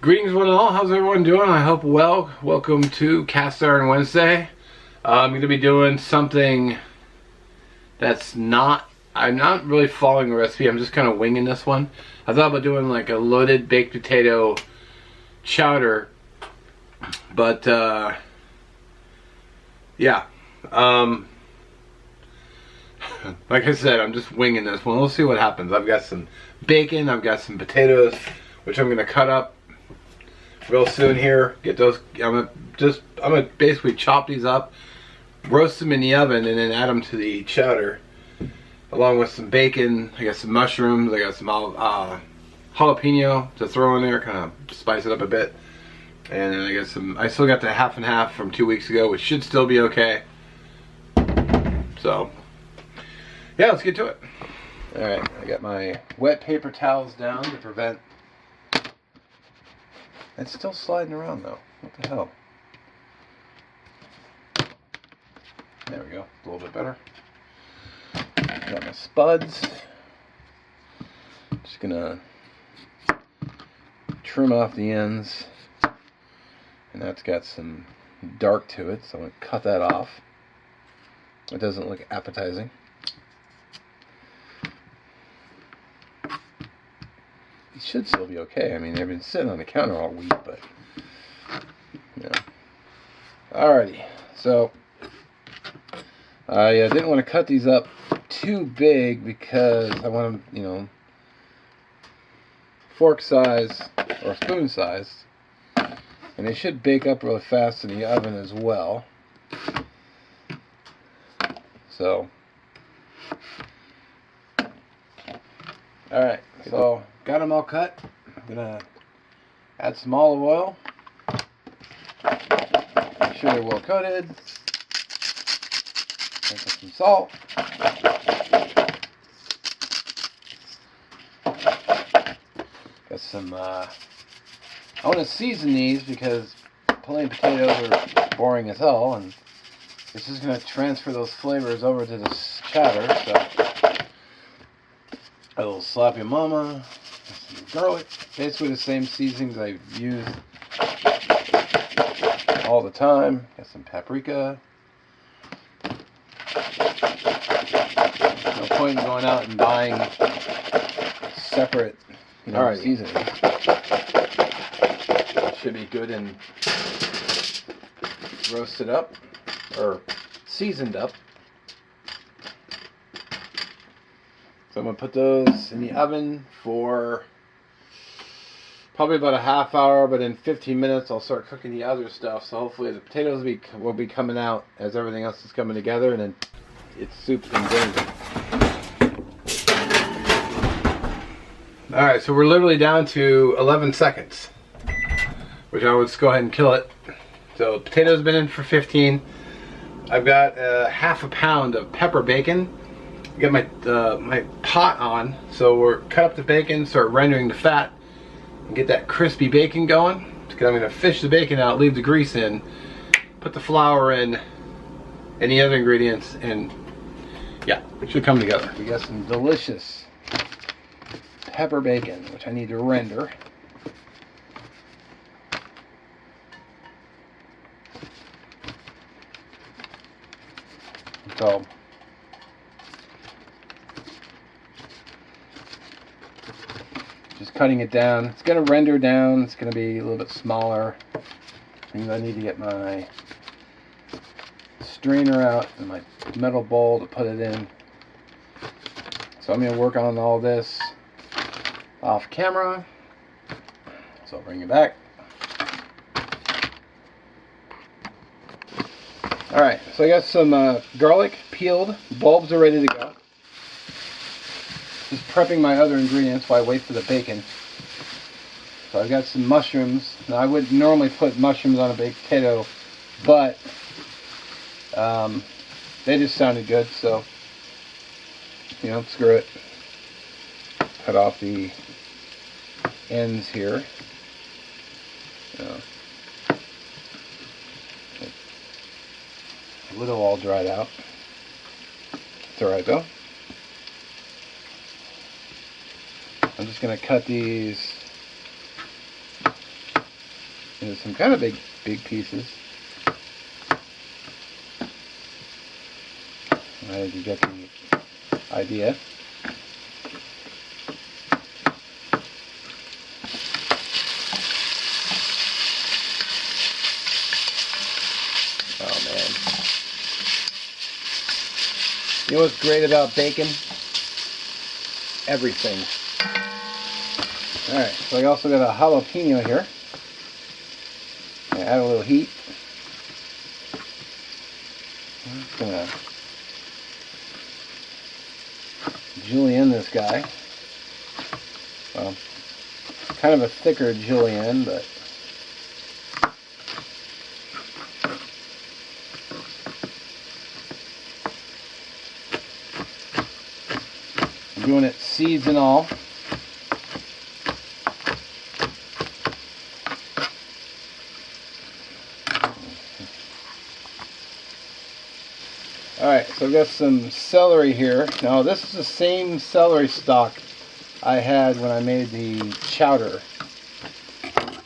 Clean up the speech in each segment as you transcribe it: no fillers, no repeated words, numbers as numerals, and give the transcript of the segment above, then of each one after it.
Greetings one and all, how's everyone doing? I hope well. Welcome to Cast Iron Wednesday. I'm going to be doing something that's I'm not really following a recipe, I'm just kind of winging this one. I thought about doing like a loaded baked potato chowder, but yeah. Like I said, I'm just winging this one. We'll see what happens. I've got some bacon, I've got some potatoes, which I'm going to cut up real soon here. Get those. I'm gonna basically chop these up, roast them in the oven, and then add them to the chowder, along with some bacon. I got some mushrooms. I got some jalapeno to throw in there, kind of spice it up a bit. And then I got some. I still got the half and half from 2 weeks ago, which should still be okay. So, yeah, let's get to it. All right, I got my wet paper towels down to prevent. It's still sliding around though. What the hell? There we go. A little bit better. Got my spuds. Just gonna trim off the ends. And that's got some dark to it, so I'm gonna cut that off. It doesn't look appetizing. It should still be okay. I mean, they've been sitting on the counter all week, but yeah. Alrighty, so I didn't want to cut these up too big because I want them, fork size or spoon size, and they should bake up really fast in the oven as well. So, alright, so got them all cut. I'm gonna add some olive oil. Make sure they're well coated. Put some salt. Got some. I want to season these because plain potatoes are boring as hell, and this is gonna transfer those flavors over to this chowder. So a little sloppy mama. Some garlic, basically the same seasonings I use all the time. Got some paprika. No point in going out and buying separate, seasonings. Should be good and roasted up or seasoned up. So I'm going to put those in the oven for probably about a half hour, but in 15 minutes I'll start cooking the other stuff. So hopefully the potatoes will be coming out as everything else is coming together, and then it's soup and gravy. Alright, so we're literally down to 11 seconds, which I would just go ahead and kill it. So potatoes been in for 15. I've got half a pound of pepper bacon. Get my my pot on, so we're cut up the bacon, start rendering the fat, and get that crispy bacon going. I'm going to fish the bacon out, leave the grease in, put the flour in, and the other ingredients, and yeah, it should come together. We got some delicious pepper bacon, which I need to render. So just cutting it down. It's going to render down. It's going to be a little bit smaller. And I need to get my strainer out and my metal bowl to put it in. So I'm going to work on all this off camera. So I'll bring it back. Alright, so I got some garlic peeled. Bulbs are ready to go. Just prepping my other ingredients while I wait for the bacon. So I've got some mushrooms. Now I wouldn't normally put mushrooms on a baked potato, but they just sounded good, so screw it. Cut off the ends here. A little all dried out. It's alright though. I'm just going to cut these There's some kind of big pieces. I think you get the idea. Oh man. You know what's great about bacon? Everything. Alright, so I also got a jalapeno here. Add a little heat. I'm just gonna julienne this guy. Well, kind of a thicker julienne, but I'm doing it seeds and all. Alright, so I've got some celery here. Now this is the same celery stalk I had when I made the chowder.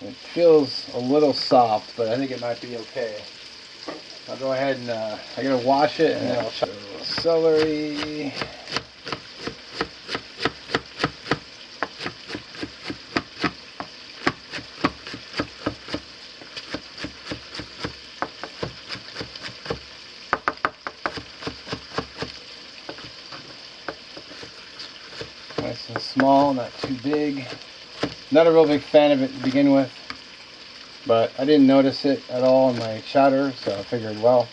It feels a little soft, but I think it might be okay. I'll go ahead and I gotta wash it and then I'll chop celery. Nice and small, not too big. Not a real big fan of it to begin with, but I didn't notice it at all in my chowder, so I figured, well,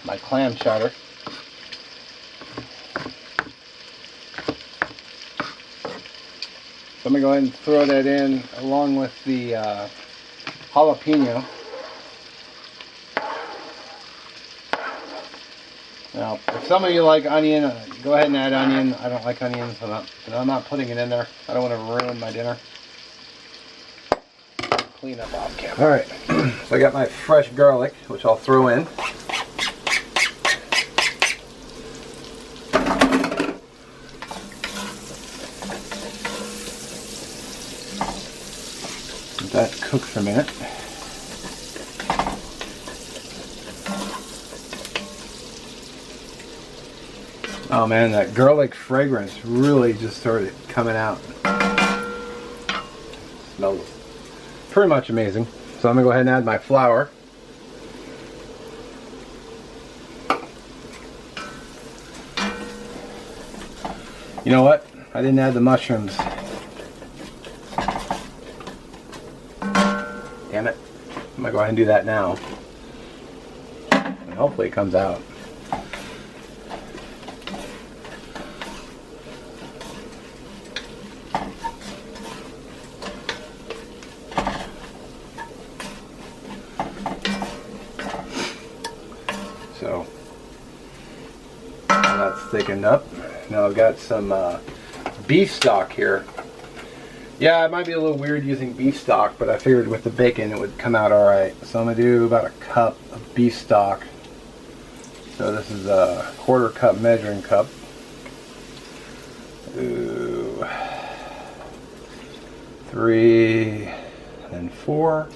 my clam chowder. So I'm going to go ahead and throw that in along with the jalapeno. Now, if some of you like onion, go ahead and add onion. I don't like onions, so I'm not putting it in there. I don't want to ruin my dinner. Clean up off camera. Alright, so I got my fresh garlic, which I'll throw in. Let that cook for a minute. Oh man, that garlic fragrance really just started coming out. Smells pretty much amazing. So I'm gonna go ahead and add my flour. You know what? I didn't add the mushrooms. Damn it. I'm gonna go ahead and do that now. And hopefully it comes out. So now that's thickened up. Now I've got some beef stock here. Yeah, it might be a little weird using beef stock, but I figured with the bacon it would come out alright. So I'm going to do about a cup of beef stock. So this is a 1/4 cup measuring cup. Ooh, 3 and 4.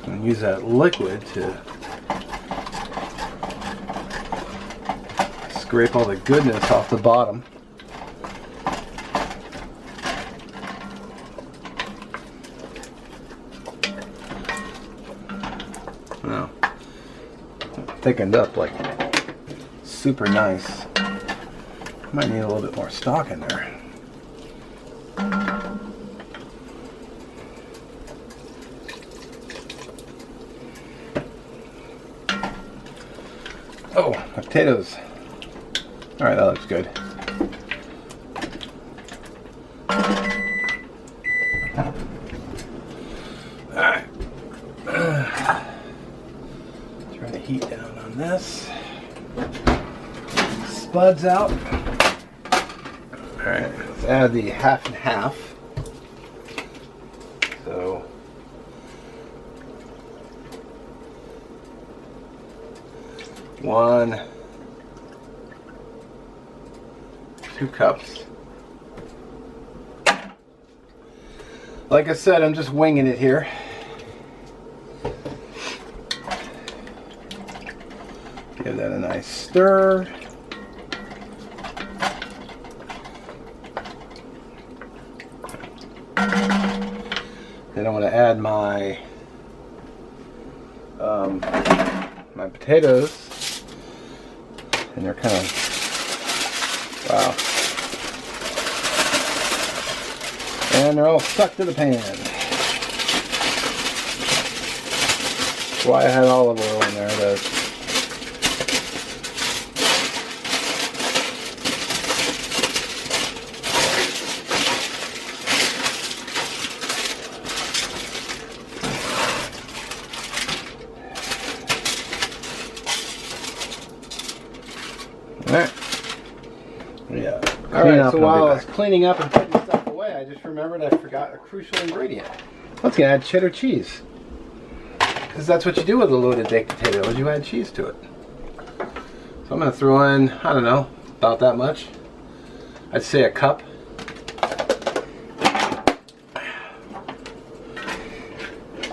And use that liquid to scrape all the goodness off the bottom. Now, thickened up like super nice. Might need a little bit more stock in there. Oh, my potatoes. Alright, that looks good. Alright. Turn the heat down on this. Spuds out. Alright, let's add the 1/2 and 1/2. So 1, 2 cups. Like I said, I'm just winging it here. Give that a nice stir. Then I'm going to add my my potatoes, and they're kind of, wow, and they're all stuck to the pan. That's why I had olive oil in there. Alright. Yeah. Alright, so while I was cleaning up and putting stuff away, I just remembered I forgot a crucial ingredient. Let's add cheddar cheese. Because that's what you do with a loaded baked potato, is you add cheese to it. So I'm going to throw in, I don't know, about that much. I'd say a cup.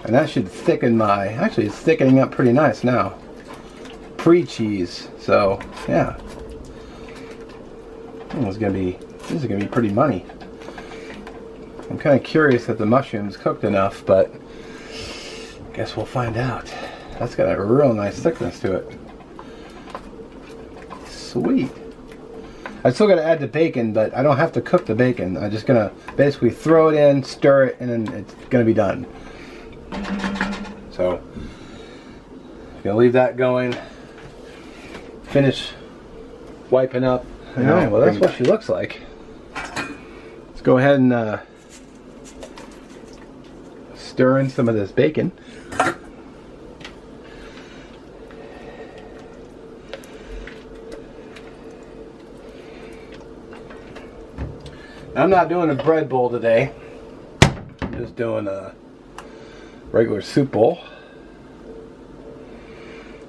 And that should thicken my, actually it's thickening up pretty nice now. Pre-cheese, so yeah. This is gonna be pretty money. I'm kind of curious if the mushroom's cooked enough, but I guess we'll find out. That's got a real nice thickness to it. Sweet. I still got to add the bacon, but I don't have to cook the bacon. I'm just gonna basically throw it in, stir it, and then it's gonna be done. So, gonna leave that going. Finish wiping up. Alright, well that's what she looks like. Let's go ahead and stir in some of this bacon. I'm not doing a bread bowl today. I'm just doing a regular soup bowl.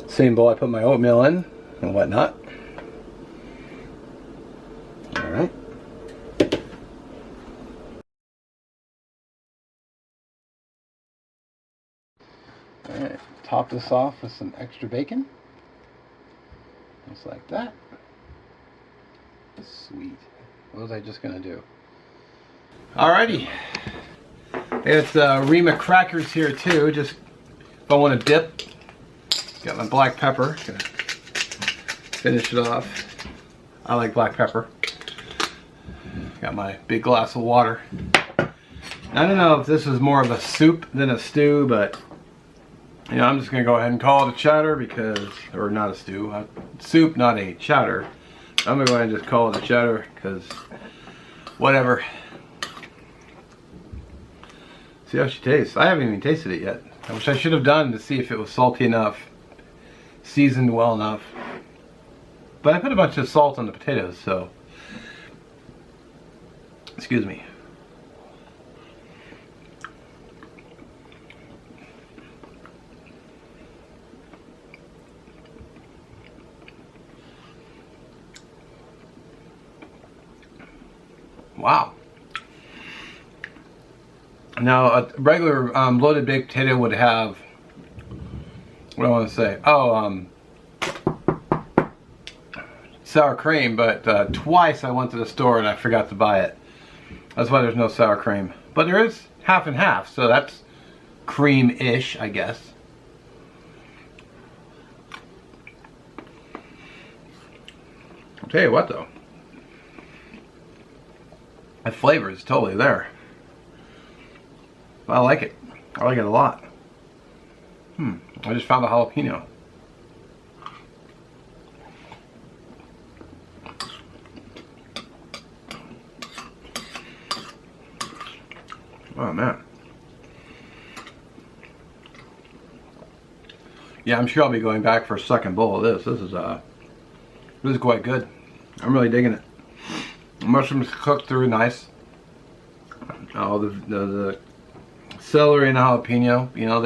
Same bowl I put my oatmeal in and whatnot. Alright. Alright, top this off with some extra bacon. Just like that. Sweet. What was I just gonna do? Alrighty. It's Rima crackers here too, just if I want to dip. Got my black pepper. Gonna finish it off. I like black pepper. Got my big glass of water. I don't know if this is more of a soup than a stew, but you know, I'm just gonna go ahead and call it a chowder because, or not a stew, a soup, not a chowder. I'm gonna go ahead and just call it a chowder because whatever. See how she tastes. I haven't even tasted it yet. I wish I should have done to see if it was salty enough, seasoned well enough. But I put a bunch of salt on the potatoes, so excuse me. Wow. Now, a regular loaded baked potato would have, what do I want to say? Oh, sour cream, but twice I went to the store and I forgot to buy it. That's why there's no sour cream. But there is half and half, so that's cream-ish, I guess. I'll tell you what, though. That flavor is totally there. I like it. I like it a lot. I just found a jalapeno. Oh man. Yeah, I'm sure I'll be going back for a second bowl of this. This is quite good. I'm really digging it. The mushrooms cooked through nice. Oh, the celery and jalapeno, you know,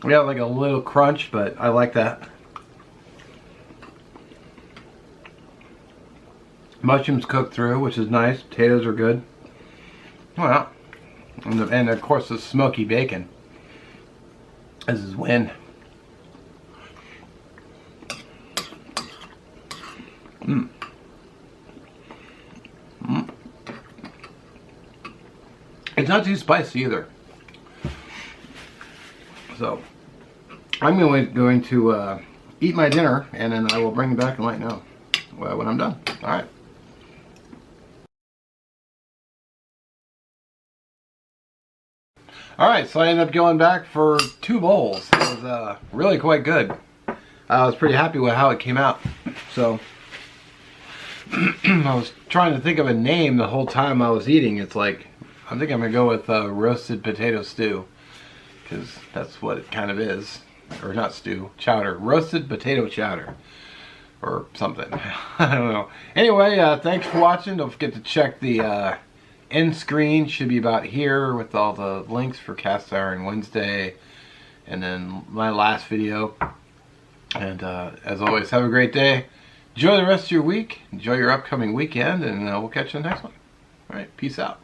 We have like a little crunch, but I like that. Mushrooms cooked through, which is nice. Potatoes are good. Well, and of course the smoky bacon. This is win. Mm. Mm. It's not too spicy either. So I'm going to eat my dinner, and then I will bring it back and let you know when I'm done. All right. Alright, so I ended up going back for 2 bowls. It was really quite good. I was pretty happy with how it came out. So, I was trying to think of a name the whole time I was eating. It's like, I think I'm going to go with roasted potato stew. Because that's what it kind of is. Or not stew, chowder. Roasted potato chowder. Or something. I don't know. Anyway, thanks for watching. Don't forget to check the end screen. Should be about here with all the links for Cast Iron Wednesday. And then my last video. And as always, have a great day. Enjoy the rest of your week. Enjoy your upcoming weekend. And we'll catch you in the next one. Alright, peace out.